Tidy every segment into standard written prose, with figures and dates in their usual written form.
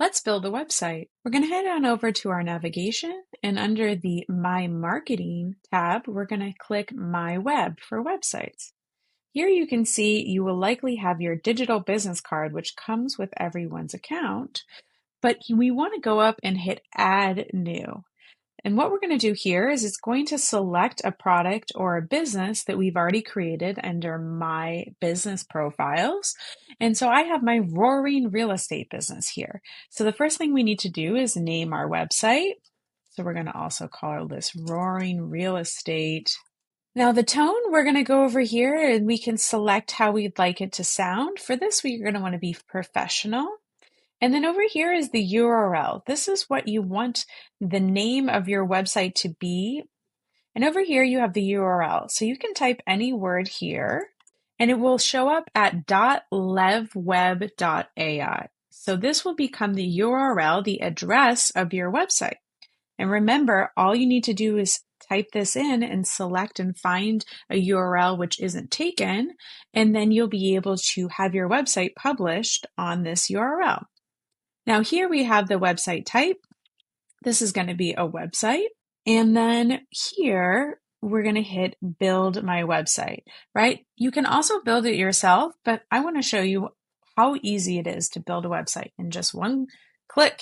Let's build a website. We're going to head on over to our navigation, and under the My Marketing tab, we're going to click My Web for websites. Here you can see you will likely have your digital business card, which comes with everyone's account, but we want to go up and hit Add New. And what we're going to do here is it's going to select a product or a business that we've already created under My Business Profiles. And so I have my Roaring Real Estate business here. So the first thing we need to do is name our website. So we're going to also call this Roaring Real Estate. Now the tone, we're going to go over here and we can select how we'd like it to sound. For this, we're going to want to be professional. And then over here is the URL. This is what you want the name of your website to be. And over here you have the URL. So you can type any word here and it will show up at .levweb.ai. So this will become the URL, the address of your website. And remember, all you need to do is type this in and select and find a URL which isn't taken, and then you'll be able to have your website published on this URL. Now here we have the website type. This is going to be a website. And then here we're going to hit build my website, right? You can also build it yourself, but I want to show you how easy it is to build a website in just one click.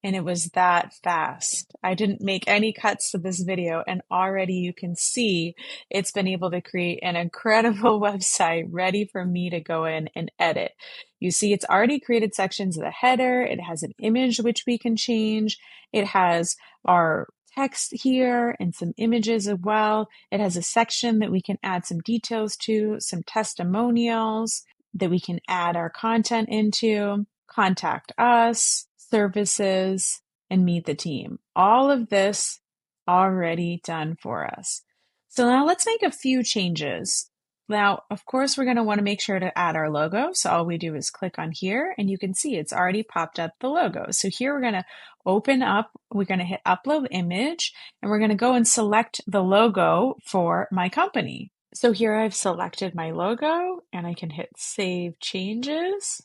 And it was that fast. I didn't make any cuts to this video, and already you can see it's been able to create an incredible website ready for me to go in and edit. You see it's already created sections of the header. It has an image which we can change. It has our text here and some images as well. It has a section that we can add some details to, some testimonials that we can add our content into, contact us, services, and meet the team. All of this already done for us. So now let's make a few changes. Now, of course, we're going to want to make sure to add our logo. So all we do is click on here and you can see it's already popped up the logo. So here we're going to open up, we're going to hit upload image, and we're going to go and select the logo for my company. So here I've selected my logo and I can hit save changes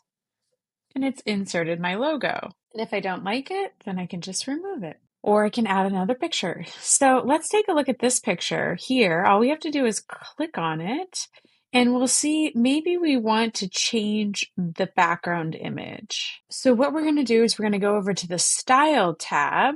and it's inserted my logo. And if I don't like it, then I can just remove it. Or I can add another picture. So let's take a look at this picture here. All we have to do is click on it and we'll see maybe we want to change the background image. So what we're going to do is we're going to go over to the Style tab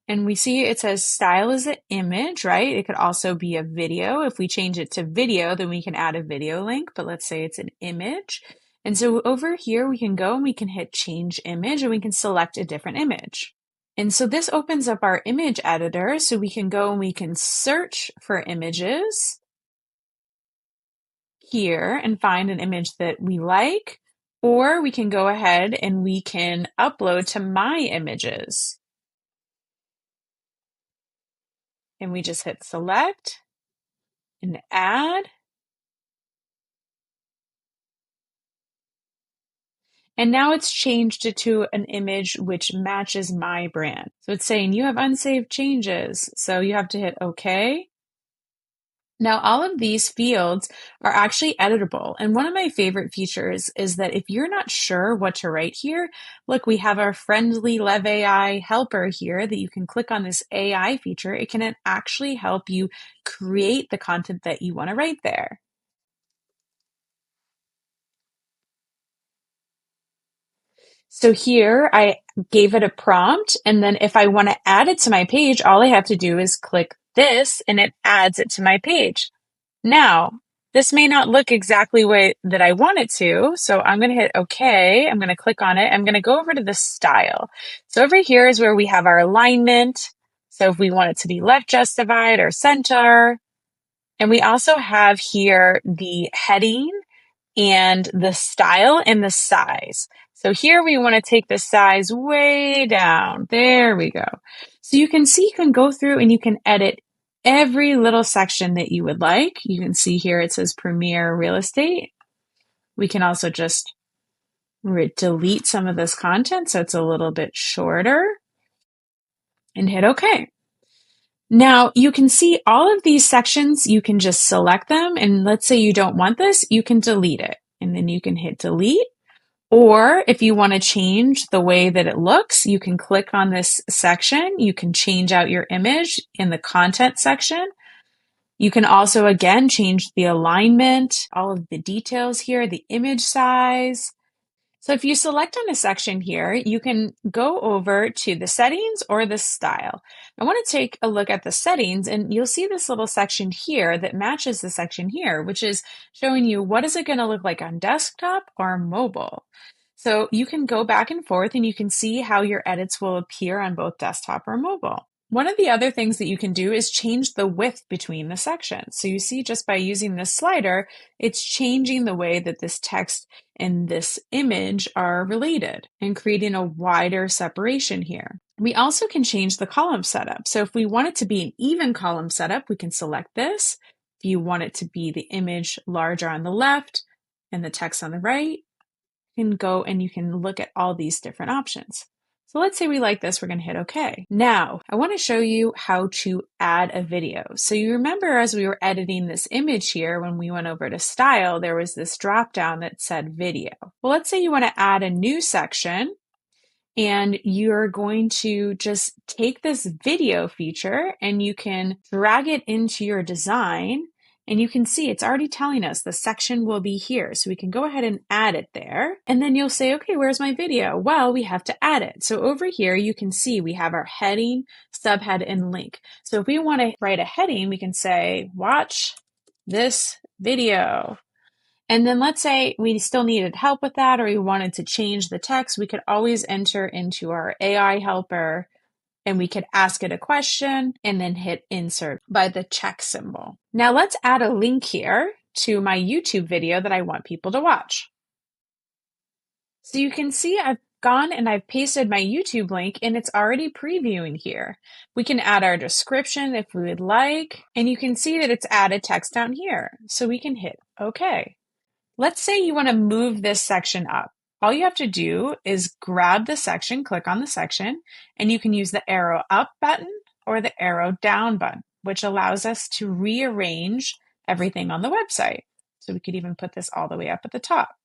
and we see it says style is an image, right? It could also be a video. If we change it to video, then we can add a video link, but let's say it's an image. And so over here, we can go and we can hit change image and we can select a different image. And so this opens up our image editor. So we can go and we can search for images here and find an image that we like, or we can go ahead and we can upload to My Images. And we just hit select and add. And now it's changed it to an image which matches my brand. So it's saying you have unsaved changes. So you have to hit OK. Now, all of these fields are actually editable. And one of my favorite features is that if you're not sure what to write here, look, we have our friendly LEV AI helper here that you can click on this AI feature. It can actually help you create the content that you want to write there. So here I gave it a prompt, and then if I want to add it to my page, all I have to do is click this and it adds it to my page. Now, this may not look exactly the way that I want it to, so I'm going to hit OK. I'm going to click on it. I'm going to go over to the style. So over here is where we have our alignment. So if we want it to be left justified or center. And we also have here the heading and the style and the size. So here we want to take the size way down. There we go. So you can see you can go through and you can edit every little section that you would like. You can see here it says Premier Real Estate. We can also just delete some of this content so it's a little bit shorter and hit OK. Now you can see all of these sections, you can just select them. And let's say you don't want this, you can delete it. And then you can hit delete. Or if you want to change the way that it looks, you can click on this section. You can change out your image in the content section. You can also, again, change the alignment, all of the details here, the image size. So if you select on a section here, you can go over to the settings or the style. I want to take a look at the settings, and you'll see this little section here that matches the section here, which is showing you what is it going to look like on desktop or mobile. So you can go back and forth and you can see how your edits will appear on both desktop or mobile. One of the other things that you can do is change the width between the sections. So you see just by using this slider, it's changing the way that this text and this image are related and creating a wider separation here. We also can change the column setup. So if we want it to be an even column setup, we can select this. If you want it to be the image larger on the left and the text on the right, you can go and you can look at all these different options. So let's say we like this, we're going to hit OK. Now, I want to show you how to add a video. So you remember as we were editing this image here, when we went over to style, there was this drop down that said video. Well, let's say you want to add a new section and you're going to just take this video feature and you can drag it into your design. And you can see it's already telling us the section will be here. So we can go ahead and add it there. And then you'll say, okay, where's my video? Well, we have to add it. So over here, you can see we have our heading, subhead, and link. So if we want to write a heading, we can say, watch this video. And then let's say we still needed help with that, or we wanted to change the text, we could always enter into our AI helper and we could ask it a question and then hit insert by the check symbol. Now let's add a link here to my YouTube video that I want people to watch. So you can see I've gone and I've pasted my YouTube link and it's already previewing here. We can add our description if we would like, and you can see that it's added text down here. So we can hit OK. Let's say you want to move this section up. All you have to do is grab the section, click on the section, and you can use the arrow up button or the arrow down button, which allows us to rearrange everything on the website. So we could even put this all the way up at the top.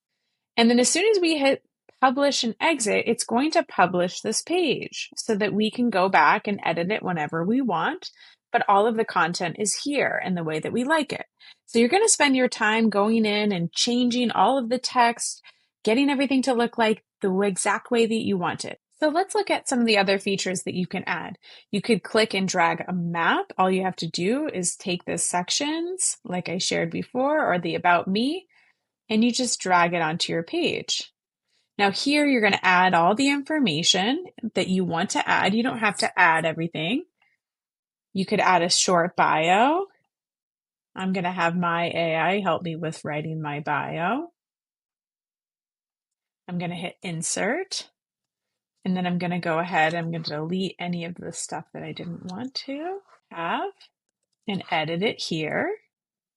And then as soon as we hit publish and exit, it's going to publish this page so that we can go back and edit it whenever we want. But all of the content is here in the way that we like it. So you're going to spend your time going in and changing all of the text, getting everything to look like the exact way that you want it. So let's look at some of the other features that you can add. You could click and drag a map. All you have to do is take the sections like I shared before, or the About Me, and you just drag it onto your page. Now here you're going to add all the information that you want to add. You don't have to add everything. You could add a short bio. I'm going to have my AI help me with writing my bio. I'm going to hit insert. And then I'm going to go ahead. I'm going to delete any of the stuff that I didn't want to have and edit it here.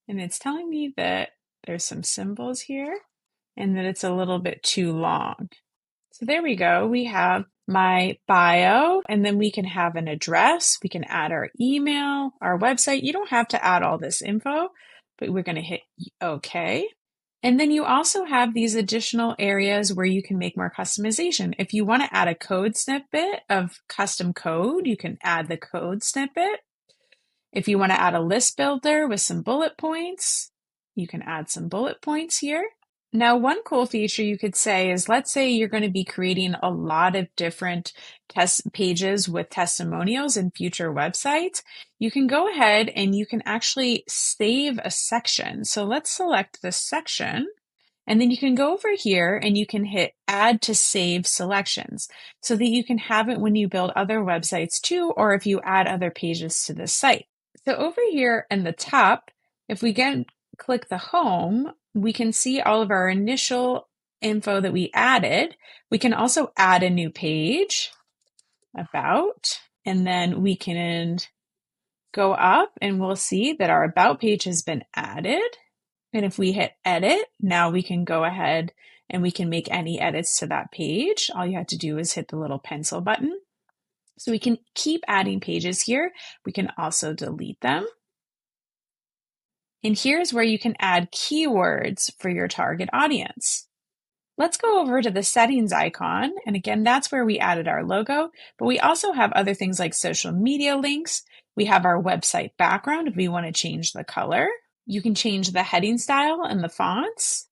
And it's telling me that there's some symbols here and that it's a little bit too long. So there we go. We have my bio, and then we can have an address. We can add our email, our website. You don't have to add all this info, but we're going to hit OK. And then you also have these additional areas where you can make more customization. If you want to add a code snippet of custom code, you can add the code snippet. If you want to add a list builder with some bullet points, you can add some bullet points here. Now, one cool feature you could say is, let's say you're going to be creating a lot of different test pages with testimonials in future websites. You can go ahead and you can actually save a section. So let's select this section. And then you can go over here and you can hit add to save selections so that you can have it when you build other websites too, or if you add other pages to the site. So over here in the top, if we click the home, we can see all of our initial info that we added. We can also add a new page, about, and then we can go up and we'll see that our about page has been added. And if we hit edit, now we can go ahead and we can make any edits to that page. All you have to do is hit the little pencil button So we can keep adding pages here. We can also delete them. And here's where you can add keywords for your target audience. Let's go over to the settings icon. And again, that's where we added our logo, but we also have other things like social media links. We have our website background if we want to change the color. You can change the heading style and the fonts.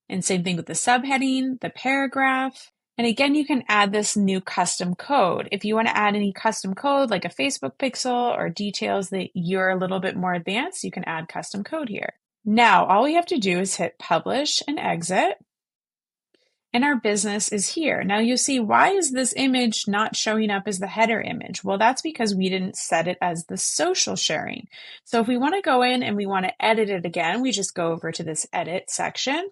And same thing with the subheading, the paragraph. And again, you can add this new custom code. If you want to add any custom code like a Facebook pixel or details that you're a little bit more advanced, you can add custom code here. Now, all we have to do is hit publish and exit. And our business is here. Now you see, why is this image not showing up as the header image? Well, that's because we didn't set it as the social sharing. So if we want to go in and we want to edit it again, we just go over to this edit section.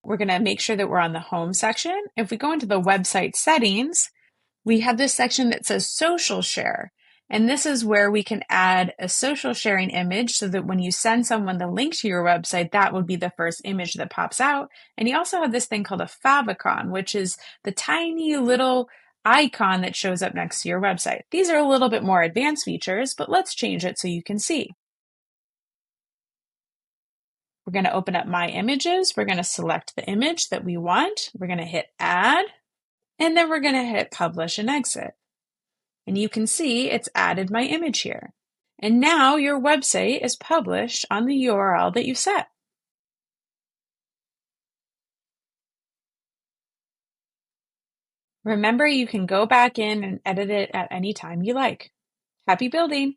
We're going to make sure that we're on the home section. If we go into the website settings, we have this section that says social share. And this is where we can add a social sharing image so that when you send someone the link to your website, that would be the first image that pops out. And you also have this thing called a favicon, which is the tiny little icon that shows up next to your website. These are a little bit more advanced features, but let's change it so you can see. We're going to open up My Images. We're going to select the image that we want. We're going to hit Add, and then we're going to hit Publish and Exit. And you can see it's added my image here. And now your website is published on the URL that you set. Remember, you can go back in and edit it at any time you like. Happy building!